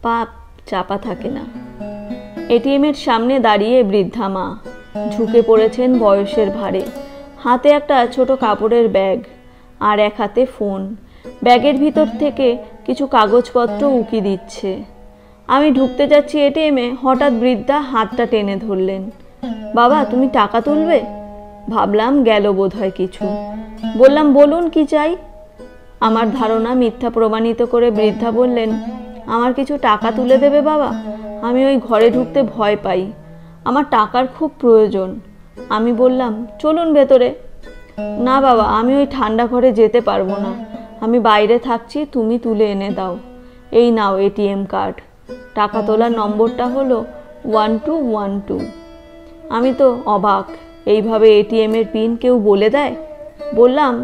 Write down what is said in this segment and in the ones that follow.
পা চাপা থাকে না। এটিএমের সামনে দাঁড়িয়ে বৃদ্ধা মা ঝুঁকে পড়েছেন বয়সের ভারে। হাতে একটা ছোট কাপড়ের ব্যাগ আর এক হাতে ফোন। ব্যাগের ভিতর থেকে কিছু কাগজপত্র উকি দিচ্ছে। আমি ঢুকতে যাচ্ছি এটিএমে, হঠাৎ বৃদ্ধা হাতটা টেনে ধরলেন। বাবা, তুমি টাকা তুলবে? ভাবলাম গেল বোধহয় কিছু। বললাম, বলুন কি চাই। আমার ধারণা মিথ্যা প্রমাণিত করে বৃদ্ধা বললেন, আমার কিছু টাকা তুলে দেবে বাবা? আমি ওই ঘরে ঢুকতে ভয় পাই, আমার টাকার খুব প্রয়োজন। আমি বললাম, চলুন ভেতরে। না বাবা, আমি ওই ঠান্ডা ঘরে যেতে পারবো না, আমি বাইরে থাকছি, তুমি তুলে এনে দাও। এই নাও এটিএম কার্ড। টাকা তোলার নম্বরটা হলো 1212। আমি তো অবাক, এইভাবে এটিএমের পিন কেউ বলে দেয়? বললাম,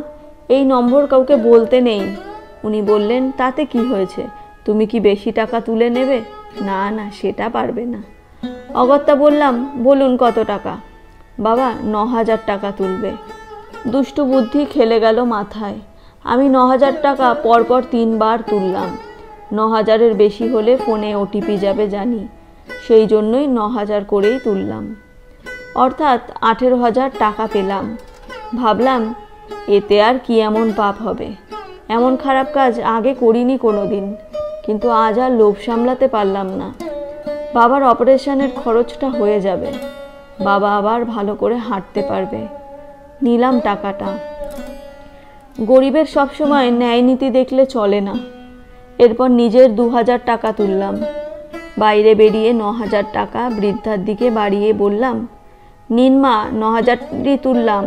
এই নম্বর কাউকে বলতে নেই। উনি বললেন, তাতে কি হয়েছে, তুমি কি বেশি টাকা তুলে নেবে? না না, সেটা পারবে না। অগত্যা বললাম, বলুন কত টাকা? বাবা, 9000 টাকা তুলবে। দুষ্টু বুদ্ধি খেলে গেল মাথায়। আমি 9000 টাকা পরপর 3 বার তুললাম। 9000-এর বেশি হলে ফোনে ওটিপি যাবে জানি, সেই জন্যই 9000 করেই তুললাম। অর্থাৎ 18,000 টাকা পেলাম। ভাবলাম, এতে আর কি এমন পাপ হবে, এমন খারাপ কাজ আগে করিনি কোনো দিন, কিন্তু আজ আর লোভ সামলাতে পারলাম না। বাবার অপারেশনের খরচটা হয়ে যাবে, বাবা আবার ভালো করে হাঁটতে পারবে। নিলাম টাকাটা। গরিবের সবসময় ন্যায় নীতি দেখলে চলে না। এরপর নিজের 2000 টাকা তুললাম। বাইরে বেরিয়ে 9000 টাকা বৃদ্ধার দিকে বাড়িয়ে বললাম, নিন মা, 9000ই তুললাম।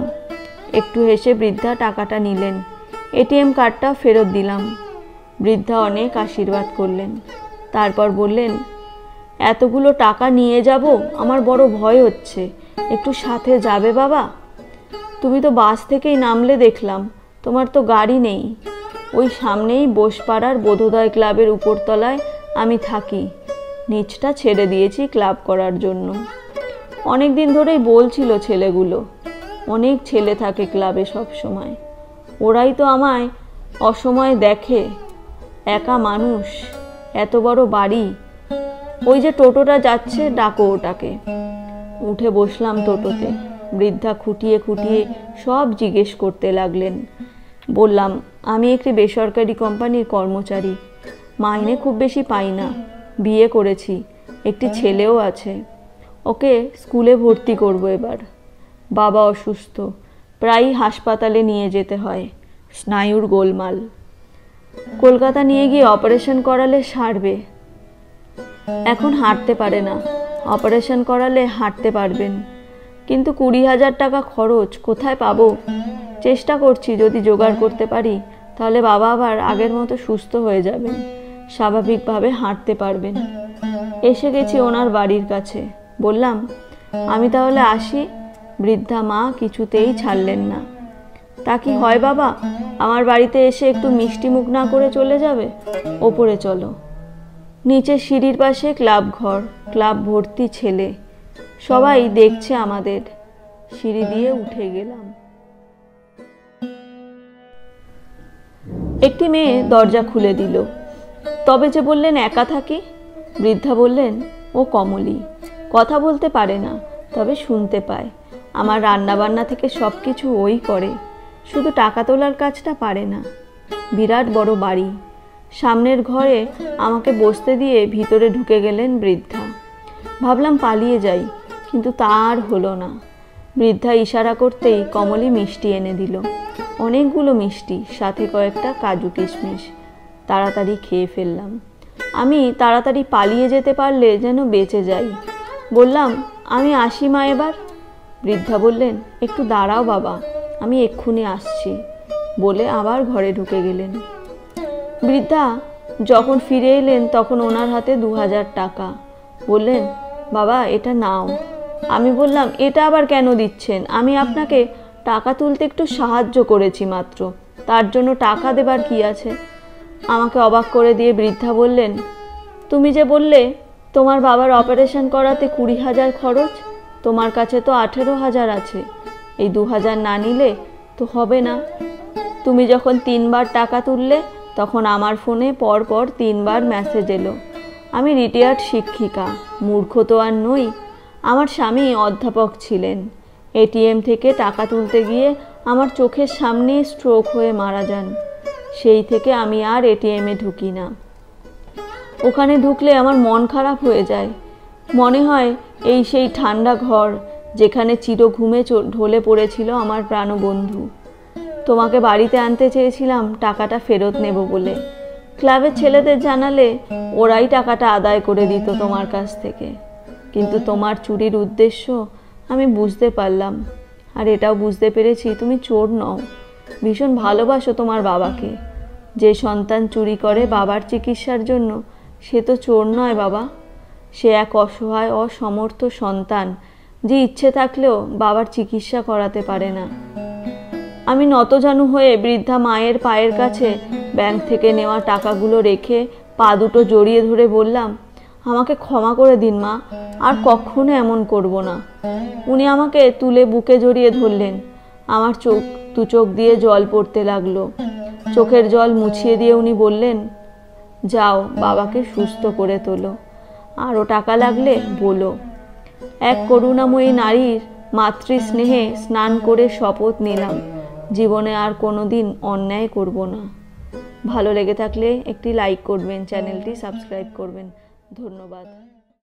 একটু হেসে বৃদ্ধা টাকাটা নিলেন। এটিএম কার্ডটা ফেরত দিলাম। বৃদ্ধা অনেক আশীর্বাদ করলেন। তারপর বললেন, এতগুলো টাকা নিয়ে যাব, আমার বড় ভয় হচ্ছে, একটু সাথে যাবে বাবা? তুমি তো বাস থেকেই নামলে দেখলাম, তোমার তো গাড়ি নেই। ওই সামনেই বোসপাড়ার বোধোদয় ক্লাবের উপরতলায় আমি থাকি, নিচটা ছেড়ে দিয়েছি ক্লাব করার জন্য। অনেক দিন ধরেই বলছিল ছেলেগুলো, অনেক ছেলে থাকে ক্লাবে সব সময়, ওরাই তো আমায় অসময়ে দেখে, একা মানুষ, এত বড় বাড়ি। ওই যে টোটোটা যাচ্ছে, ডাকো ওটাকে। উঠে বসলাম টোটোতে। বৃদ্ধা খুঁটিয়ে খুঁটিয়ে সব জিজ্ঞেস করতে লাগলেন। বললাম, আমি একটি বেসরকারি কোম্পানির কর্মচারী, মাইনে খুব বেশি পাই না, বিয়ে করেছি, একটি ছেলেও আছে, ওকে স্কুলে ভর্তি করব এবার। বাবা অসুস্থ, প্রায়ই হাসপাতালে নিয়ে যেতে হয়, স্নায়ুর গোলমাল। কলকাতা নিয়ে গিয়ে অপারেশন করালে সারবে। এখন হাঁটতে পারে না, অপারেশন করালে হাঁটতে পারবেন, কিন্তু 20,000 টাকা খরচ, কোথায় পাবো? চেষ্টা করছি, যদি জোগাড় করতে পারি তাহলে বাবা আবার আগের মতো সুস্থ হয়ে যাবেন, স্বাভাবিকভাবে হাঁটতে পারবেন। এসে গেছি ওনার বাড়ির কাছে। বললাম, আমি তাহলে আসি? বৃদ্ধা মা কিছুতেই ছাড়লেন না। তা কি হয় বাবা, আমার বাড়িতে এসে একটু মিষ্টি মুখ না করে চলে যাবে? ওপরে চলো। নিচে সিঁড়ির পাশে ক্লাব ঘর, ক্লাব ভর্তি ছেলে, সবাই দেখছে আমাদের। সিঁড়ি দিয়ে উঠে গেলাম। একটি মেয়ে দরজা খুলে দিল। তবে যে বললেন একা থাকি। বৃদ্ধা বললেন, ও কমলি, কথা বলতে পারে না, তবে শুনতে পায়। আমার রান্নাবান্না থেকে সব কিছু ওই করে, শুধু টাকা তোলার কাজটা পারে না। বিরাট বড় বাড়ি। সামনের ঘরে আমাকে বসতে দিয়ে ভিতরে ঢুকে গেলেন বৃদ্ধা। ভাবলাম পালিয়ে যাই, কিন্তু তা আর হলো না। বৃদ্ধা ইশারা করতেই কমলি মিষ্টি এনে দিল, অনেকগুলো মিষ্টি, সাথে কয়েকটা কাজু কিশমিশ। তাড়াতাড়ি খেয়ে ফেললাম। আমি তাড়াতাড়ি পালিয়ে যেতে পারলে যেন বেঁচে যাই। বললাম, আমি আসি মা এবার। বৃদ্ধা বললেন, একটু দাঁড়াও বাবা, আমি এক্ষুনি আসছি, বলে আবার ঘরে ঢুকে গেলেন। বৃদ্ধা যখন ফিরে এলেন তখন ওনার হাতে 2000 টাকা। বললেন, বাবা এটা নাও। আমি বললাম, এটা আবার কেন দিচ্ছেন? আমি আপনাকে টাকা তুলতে একটু সাহায্য করেছি মাত্র, তার জন্য টাকা দেবার কি আছে? আমাকে অবাক করে দিয়ে বৃদ্ধা বললেন, তুমি যে বললে তোমার বাবার অপারেশন করাতে 20,000 খরচ, তোমার কাছে তো 18,000 আছে, এই 2000 না নিলে তো হবে না। তুমি যখন 3 বার টাকা তুললে তখন আমার ফোনে পরপর 3 বার মেসেজ এলো, আমি রিটায়ার্ড শিক্ষিকা, মূর্খ তো আর নই। আমার স্বামী অধ্যাপক ছিলেন। এটিএম থেকে টাকা তুলতে গিয়ে আমার চোখের সামনেই স্ট্রোক হয়ে মারা যান। সেই থেকে আমি আর এটিএমে ঢুকি না। ওখানে ঢুকলে আমার মন খারাপ হয়ে যায়। মনে হয় এই সেই ঠান্ডা ঘর যেখানে চিরঘুমে ঢলে পড়েছিল আমার প্রাণবন্ধু। তোমাকে বাড়িতে আনতে চেয়েছিলাম টাকাটা ফেরত নেব বলে। ক্লাবের ছেলেদের জানালে ওরাই টাকাটা আদায় করে দিত তোমার কাছ থেকে। কিন্তু তোমার চুরির উদ্দেশ্য আমি বুঝতে পারলাম, আর এটাও বুঝতে পেরেছি তুমি চোর নও। ভীষণ ভালোবাসো তোমার বাবাকে। যে সন্তান চুরি করে বাবার চিকিৎসার জন্য, সে তো চোর নয় বাবা। সে এক অসহায় অসমর্থ সন্তান, যে ইচ্ছে থাকলেও বাবার চিকিৎসা করাতে পারে না। আমি নতজানু হয়ে বৃদ্ধা মায়ের পায়ের কাছে ব্যাংক থেকে নেওয়া টাকাগুলো রেখে পা দুটো জড়িয়ে ধরে বললাম, আমাকে ক্ষমা করে দিন মা, আর কখনো এমন করব না। উনি আমাকে তুলে বুকে জড়িয়ে ধরলেন। আমার দু চোখ দিয়ে জল পড়তে লাগলো। চোখের জল মুছিয়ে দিয়ে উনি বললেন, যাও বাবাকে সুস্থ করে তোলো, আরও টাকা লাগলে বলো। এক করুণাময়ী নারীর মাতৃস্নেহে স্নান করে শপথ নিলাম, জীবনে আর কোনো দিন অন্যায় করব না। ভালো লেগে থাকলে একটি লাইক করবেন, চ্যানেলটি সাবস্ক্রাইব করবেন। ধন্যবাদ।